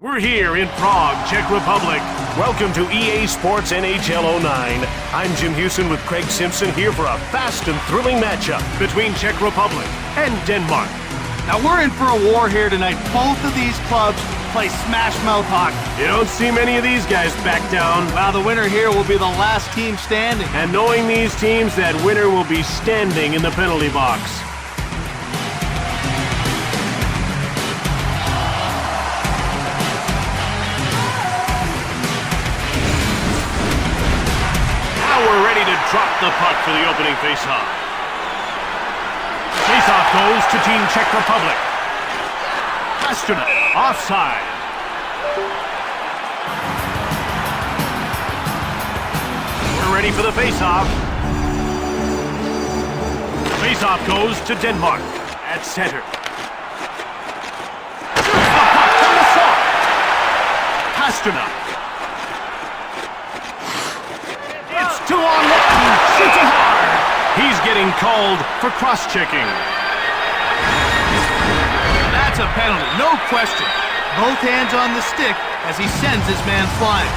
We're here in Prague, Czech Republic. Welcome to EA Sports NHL 09. I'm Jim Hewson with Craig Simpson here for a fast and thrilling matchup between Czech Republic and Denmark. Now we're in for a war here tonight. Both of these clubs play smash-mouth hockey. You don't see many of these guys back down. Well, the winner here will be the last team standing. And knowing these teams, that winner will be standing in the penalty box. We're ready to drop the puck for the opening faceoff. Faceoff goes to Team Czech Republic. Pastrnak, offside. We're ready for the faceoff. Faceoff goes to Denmark at center. Shoots the puck from the slot. Pastrnak. 2-on-1, shoots it hard. He's getting called for cross-checking. That's a penalty, no question. Both hands on the stick as he sends his man flying.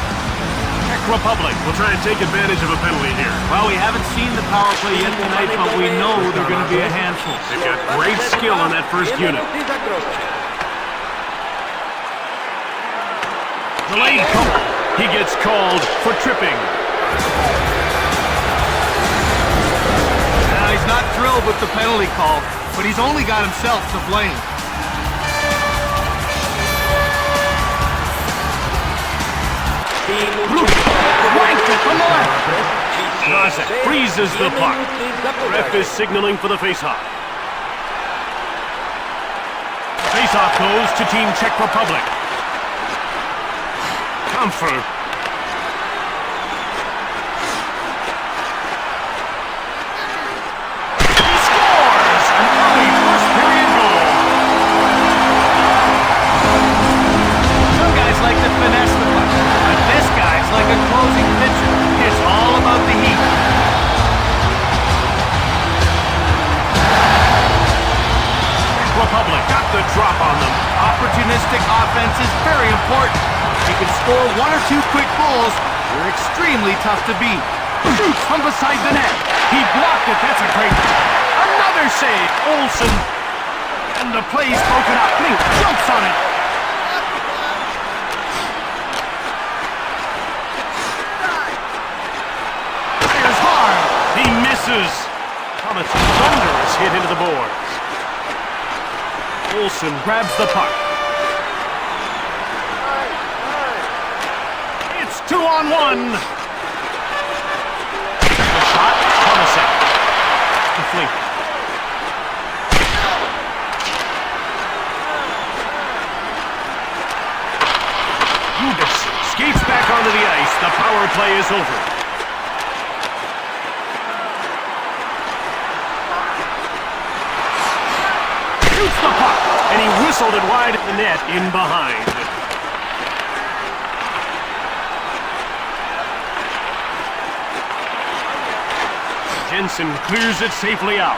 Czech Republic will try and take advantage of a penalty here. Well, we haven't seen the power play yet tonight, but we know they're going to be a handful. They've got great skill on that first unit. Delayed call. He gets called for tripping. He's not thrilled with the penalty call, but he's only got himself to blame. Wanked it from the left. Krasek freezes the puck. Ref is signaling for the faceoff. Faceoff goes to Team Czech Republic. Comfort. Drop on them. Opportunistic offense is very important. If you can score one or two quick goals, you're extremely tough to beat. Shoots from beside the net. He blocked it. That's a great job. Another save. Olsen. And the play's broken up. Link jumps on it. Fires hard. He misses. Thomas thunderous hit into the boards. Olsen grabs the puck. It's 2-on-1. The shot, Thomas. To Flink. Lubis skates back onto the ice. The power play is over. Shoots the puck. And he whistled it wide at the net in behind. Jensen clears it safely out.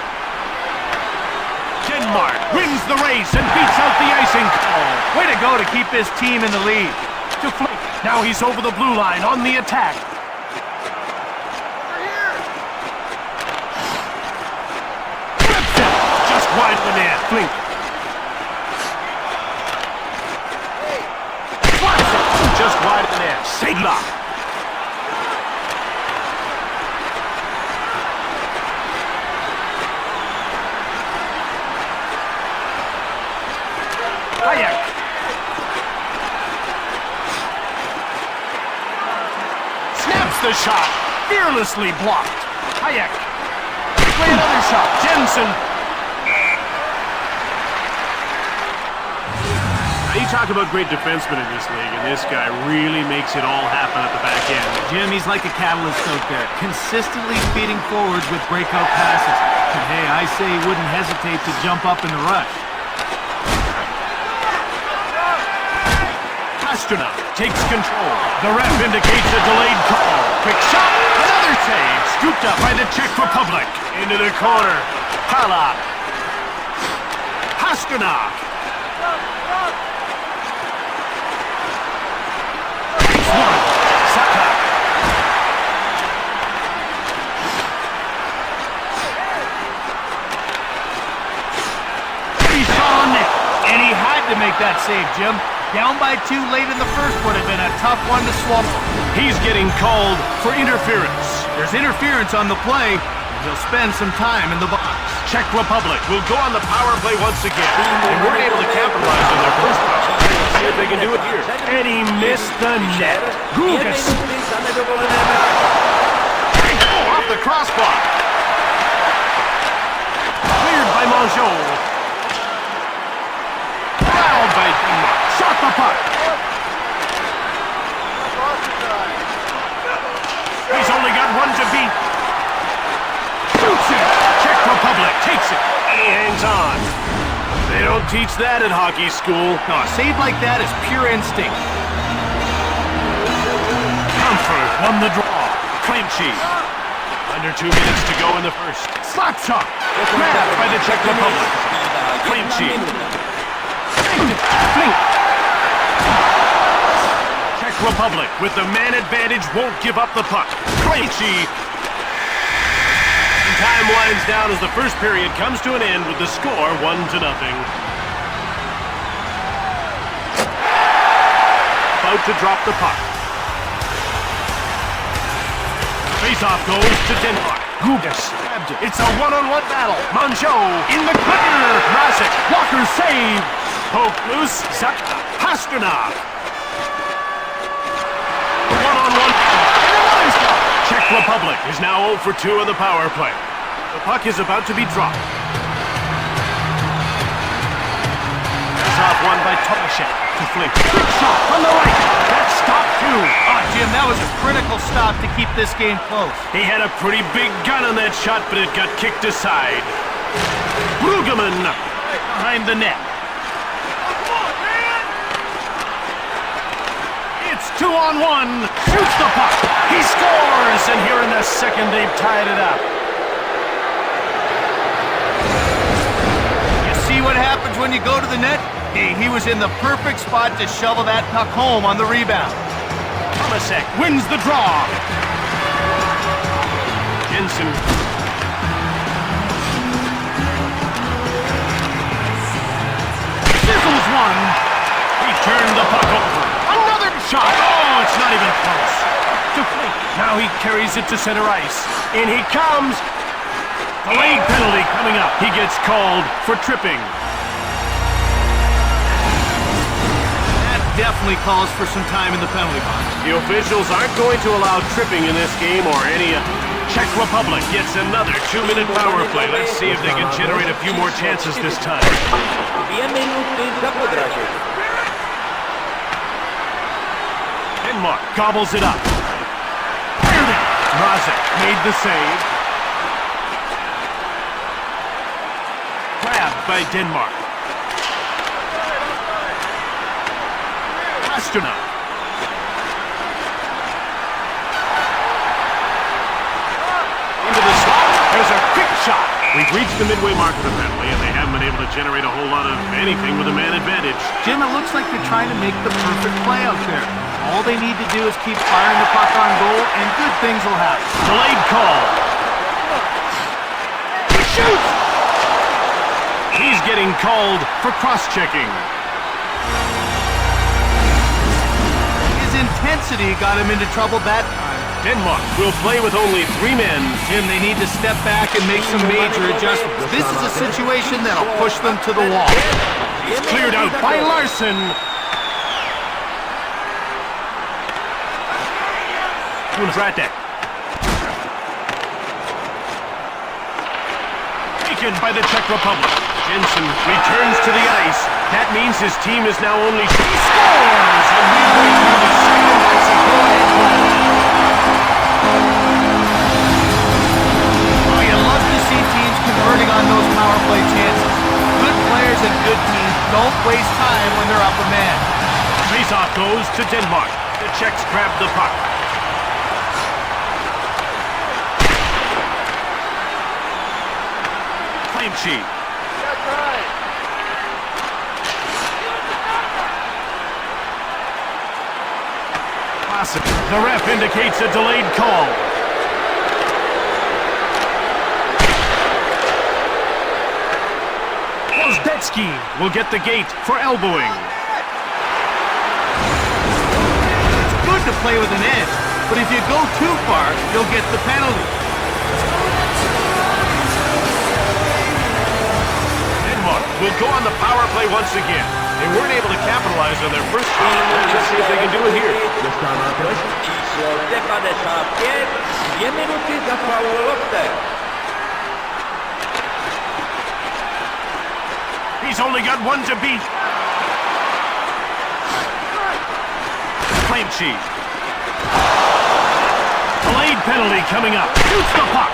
Denmark wins the race and beats out the icing call. Way to go to keep this team in the lead. To Flink. Now he's over the blue line on the attack. Flips it. Just wide of the net. Flink. Just wide of the net. Sadler. Hayek. Snaps the shot. Fearlessly blocked. Hayek. Play another shot. Jensen. You talk about great defensemen in this league, and this guy really makes it all happen at the back end. Jim, he's like a catalyst out there, consistently feeding forwards with breakout passes. And hey, I say he wouldn't hesitate to jump up in the rush. Pastrnak takes control. The ref indicates a delayed call. Quick shot, another save. Scooped up by the Czech Republic. Into the corner. Halak. Pastrnak. save, Jim. Down by 2 late in the first would have been a tough one to swallow. He's getting called for interference. There's interference on the play. He'll spend some time in the box. Czech Republic will go on the power play once again. They weren't able to capitalize on their first power play. Let's see if they can do it here. And he missed the net. Gugas. Oh, off the crossbar. Cleared by Mongeau. Fouled by Denmark. Shot the puck. He's only got one to beat. Shoots it. Czech Republic takes it. And he hangs on. They don't teach that at hockey school. No, a save like that is pure instinct. Comfort won the draw. Claim cheese. Under 2 minutes to go in the first. Slap shot. Grabbed by the Czech Republic. Claim cheese. Flink. Czech Republic with the man advantage won't give up the puck. Claim cheese. Time winds down as the first period comes to an end with the score 1-0. About to drop the puck. Face-off goes to Denmark. Gugas grabbed it. It's a one-on-one battle. Mongeau in the corner. Mrazek. Walker save. Poke loose. Pasternak. One-on-one battle. Czech Republic is now 0 for 2 on the power play. The puck is about to be dropped. Pass off one by Tomaszek to Flink. Quick shot from the right. That's stop two. Oh, Jim, that was a critical stop to keep this game close. He had a pretty big gun on that shot, but it got kicked aside. Brueggemann behind the net. It's 2-on-1. Shoots the puck. He scores, and here in the second, they've tied it up. See what happens when you go to the net? He was in the perfect spot to shovel that puck home on the rebound. Tomaszek wins the draw. Jensen. Sizzles one. He turned the puck over. Another shot. Oh, it's not even close. To Flink. Now he carries it to center ice. In he comes. Delayed penalty coming up. He gets called for tripping. That definitely calls for some time in the penalty box. The officials aren't going to allow tripping in this game or any other. Czech Republic gets another 2-minute power play. Let's see if they can generate a few more chances this time. Denmark gobbles it up. Mrazek made the save. Grabbed by Denmark. Pasternak. Into the slot. There's a quick shot. We've reached the midway mark of the penalty, and they haven't been able to generate a whole lot of anything with a man advantage. Jim, it looks like they're trying to make the perfect play out there. All they need to do is keep firing the puck on goal, and good things will happen. Delayed call. He shoots! He's getting called for cross-checking. His intensity got him into trouble that time. Denmark will play with only 3 men. Jim, they need to step back and make some major adjustments. This is a situation that'll push them to the wall. It's cleared out by Larson. Kundratek. Taken by the Czech Republic. Jensen returns to the ice. That means his team is now only... He scores! And we win the second. That's a go-ahead goal. Oh, you love to see teams converting on those power play chances. Good players and good teams don't waste time when they're up a man. Face-off goes to Denmark. The Czechs grab the puck. Claimchi. The ref indicates a delayed call. Wozdecki will get the gate for elbowing. to play with an edge, but if you go too far, you'll get the penalty. Denmark will go on the power play once again. They weren't able to capitalize on their first shot. Let's see if they can do it here. Číslo 95, 2 minuty za faul lopte. He's only got one to beat. Claim sheet. Delayed penalty coming up. Shoots the puck.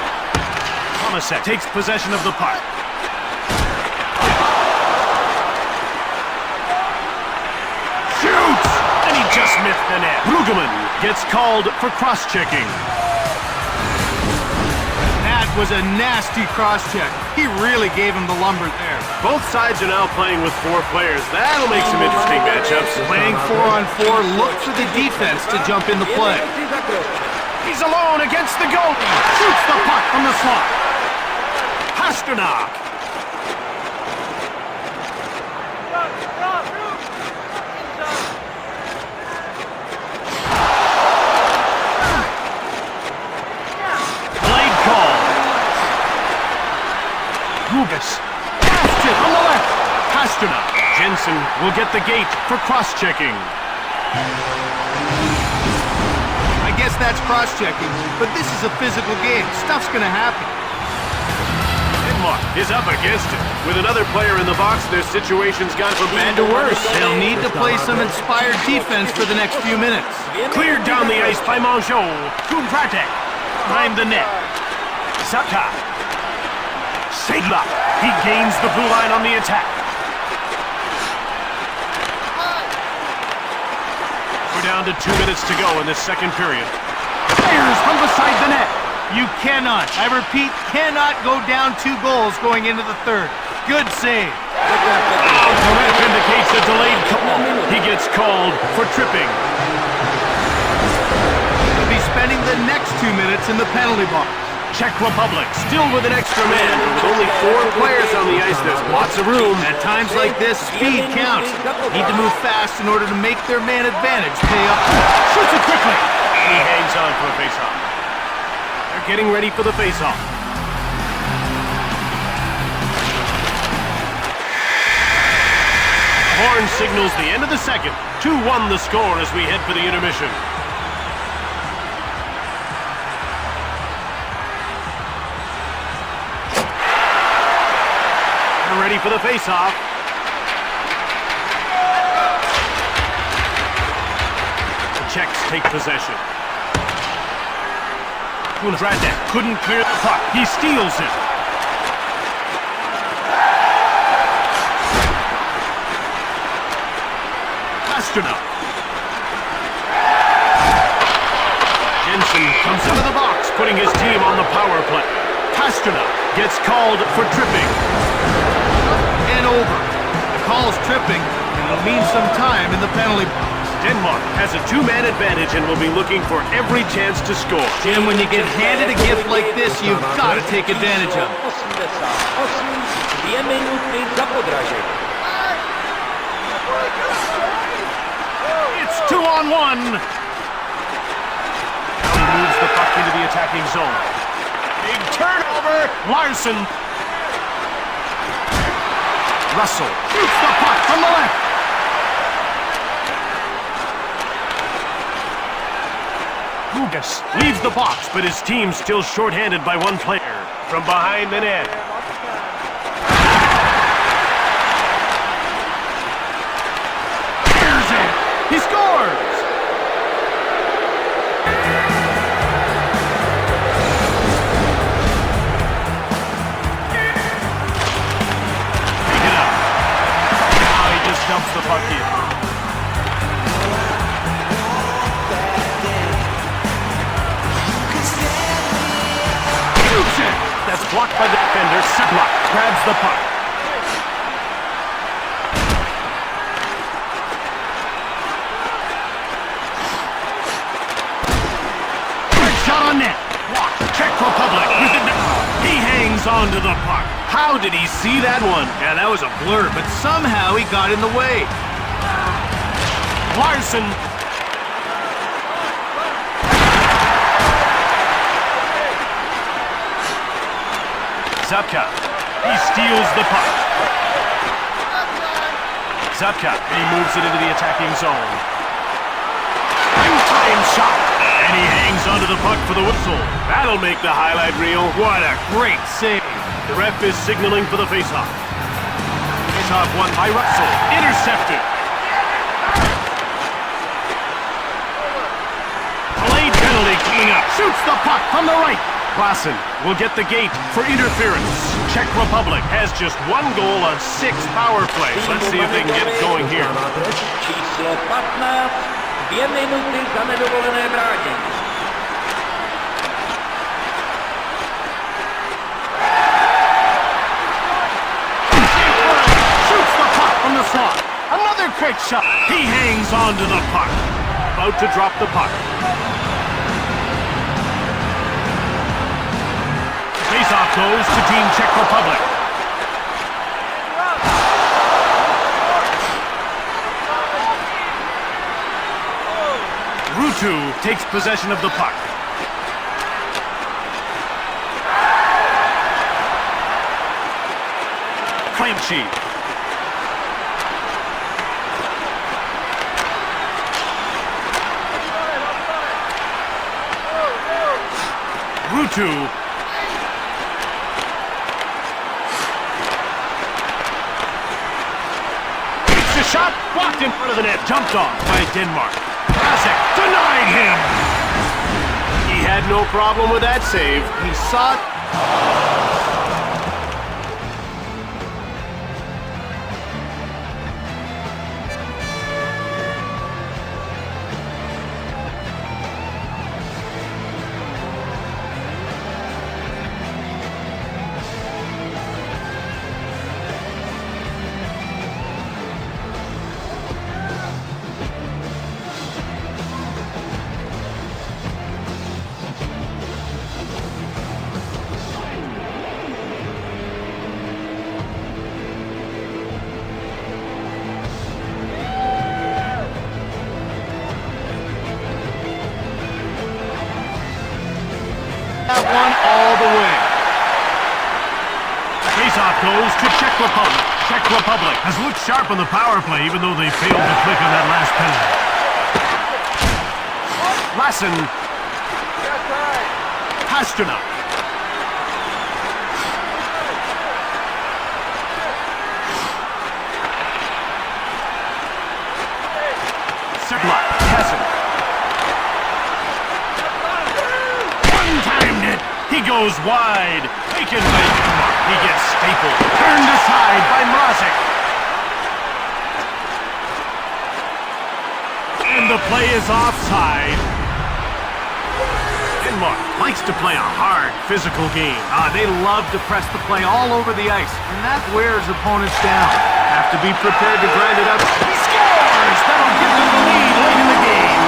Tomasek takes possession of the puck. Shoots! And he just missed the net. Brueggemann gets called for cross-checking. That was a nasty cross-check. He really gave him the lumber there. Both sides are now playing with 4 players. That'll make some interesting matchups. Playing 4-on-4, look for the defense to jump in the play. He's alone against the goal. Shoots the puck from the slot. Pasternak. Delayed call. Gugas. On the left. Pasternak. Jensen will get the gate for cross-checking. I guess that's cross-checking, but this is a physical game. Stuff's gonna happen. Denmark is up against it. With another player in the box, their situation's gone from bad to worse. They'll need to play some inspired defense for the next few minutes. Cleared down the ice by Mongeau. Kumpratek. Behind the net. Sapta. Segla. He gains the blue line on the attack. We're down to 2 minutes to go in this second period. Fires from beside the net. You cannot, I repeat, cannot go down 2 goals going into the third. Good save. The ref indicates a delayed call. He gets called for tripping. He'll be spending the next 2 minutes in the penalty box. Czech Republic still with an extra man. With only 4 players on the ice, there's lots of room. At times like this, speed counts. Need to move fast in order to make their man advantage pay up. Shoots it quickly. He hangs on for a face-off. They're getting ready for the face-off. Horn signals the end of the second. 2-1 the score as we head for the intermission. They're ready for the face-off. The Czechs take possession. Kundratek couldn't clear the puck. He steals it. Pasternak. Jensen comes out of the box, putting his team on the power play. Pasternak gets called for tripping. And over. The call's tripping, and it'll mean some time in the penalty box. Denmark has a 2-man advantage and will be looking for every chance to score. Jim, when you get handed a gift like this, you've got to take advantage of it. 2 minuty za podražení. It's 2-on-1. He moves the puck into the attacking zone. Big turnover. Larson. Russell shoots the puck from the left. Gugas leaves the box, but his team's still short-handed by 1 player. From behind the net. Here's it. He scores! Take it up. Now he just dumps the puck in. That's blocked by the defender. Sedlak grabs the puck. Great shot on net. Blocked. Czech Republic with it. He hangs on to the puck. How did he see that one? Yeah, that was a blur, but somehow he got in the way. Larson. Zabka. He steals the puck. Zabka. He moves it into the attacking zone. Time shot. And he hangs onto the puck for the whistle. That'll make the highlight reel. What a great save. The ref is signaling for the faceoff. Faceoff won by Russell. Intercepted. Delayed penalty coming up. Shoots the puck from the right. Klassen will get the gate for interference. Czech Republic has just 1 goal on 6 power plays. Let's see if they can get it going here. Číslo 15. 2 minuty za nedovolené bránění. Shoots the puck from the slot. Another quick shot. He hangs on to the puck. About to drop the puck. Faceoff goes to Team Czech Republic. Rutu takes possession of the puck. Clancy. Rutu. It's a shot blocked in front of the net. Jumped on by Denmark. Denied him! He had no problem with that save. He saw it. That one all the way. Faceoff goes to Czech Republic. Czech Republic has looked sharp on the power play, even though they failed to click on that last penalty. Lassen. Pasternak. Sebla has it. He goes wide. Taken by Denmark. He gets stapled. Turned aside by Mrazek. And the play is offside. Denmark likes to play a hard, physical game. They love to press the play all over the ice, and that wears opponents down. Have to be prepared to grind it up. He scores! That'll give them the lead late in the game.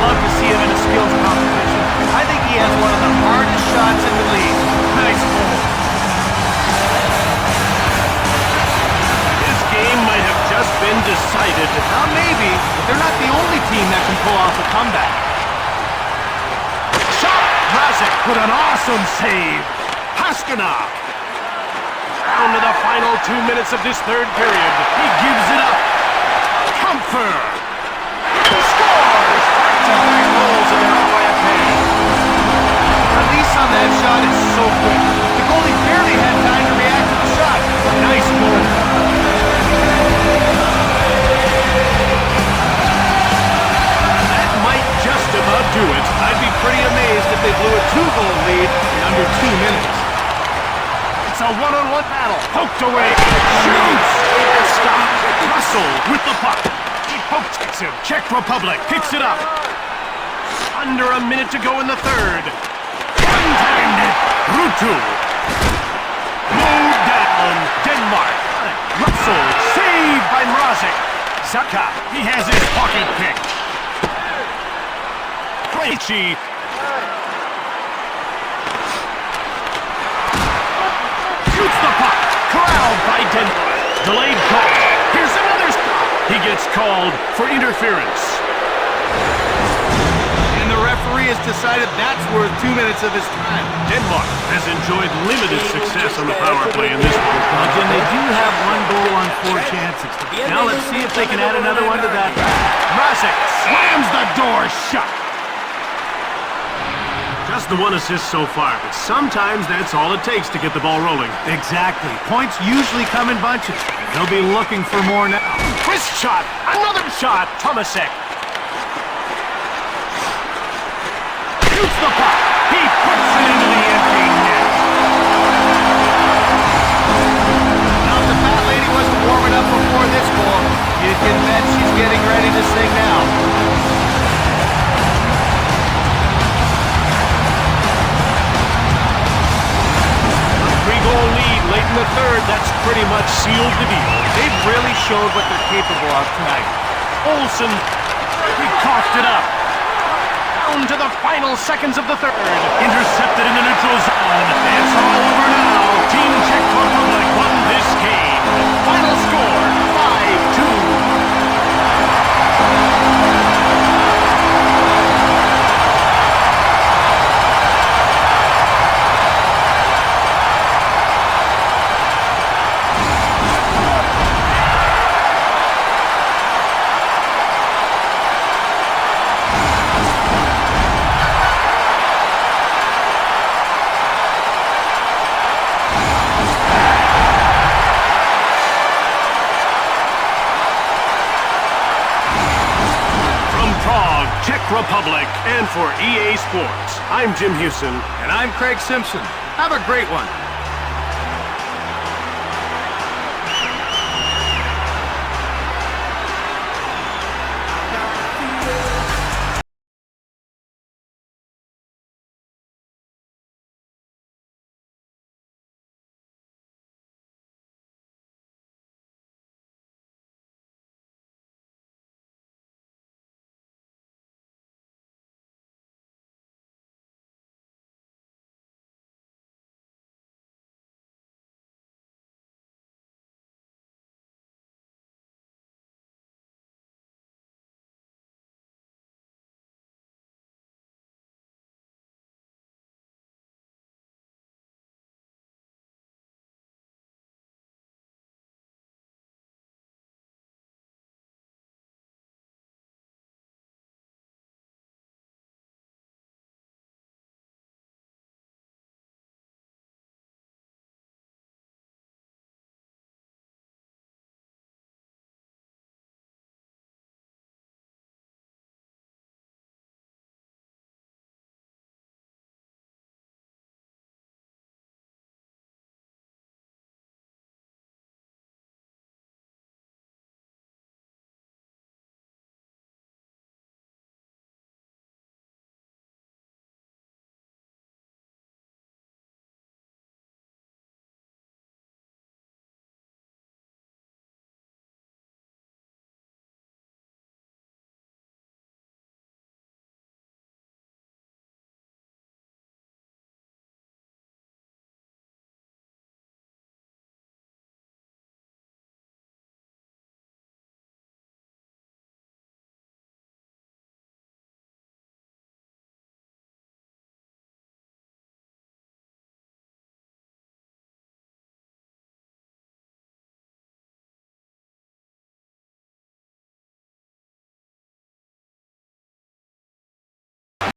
Love to see him in a skills competition. I think he has one of the hardest shots in the league. Nice goal. This game might have just been decided. Now maybe, but they're not the only team that can pull off a comeback. Shot! Mrazek with an awesome save. Pasternak. Down to the final 2 minutes of this third period. He gives it up. Comfort. He scores! Goals and they're up by a penny. Release on that shot is so quick. The goalie barely had time to react to the shot. Nice goal. That might just about do it. I'd be pretty amazed if they blew a 2-goal lead in under 2 minutes. It's a one-on-one battle. Poked away. Shoots. Stop. Russell with the puck. He pokes him. Czech Republic picks it up. Under a minute to go in the third. One-timed it. Rutu. Moved down. Denmark. Russell. Saved by Mrazek. Zabka. He has his pocket pick. Krejci. Shoots the puck. Corralled by Denmark. Delayed call. Here's another stop. He gets called for interference. And the referee has decided that's worth 2 minutes of his time. Denmark has enjoyed limited success on the power play in this one. Well, Jim, they do have 1 goal on 4 chances. Now let's see if they can add another one to that. Mrazek slams the door shut. Just the 1 assist so far, but sometimes that's all it takes to get the ball rolling. Exactly. Points usually come in bunches. They'll be looking for more now. Wrist shot, another shot, Tomasek. Shoots the puck. He puts it into the empty net. Now, if the fat lady wasn't warming up before this goal, you can bet she's getting ready to sing now. Three-goal lead late in the third. That's pretty much sealed the deal. They've really showed what they're capable of tonight. Olsen, he coughed it up. Down to the final seconds of the third. Intercepted in the neutral zone. It's all over now. Team Czech Republic won this game. Final score, 5-2. Czech Republic, and for EA Sports, I'm Jim Houston. And I'm Craig Simpson. Have a great one.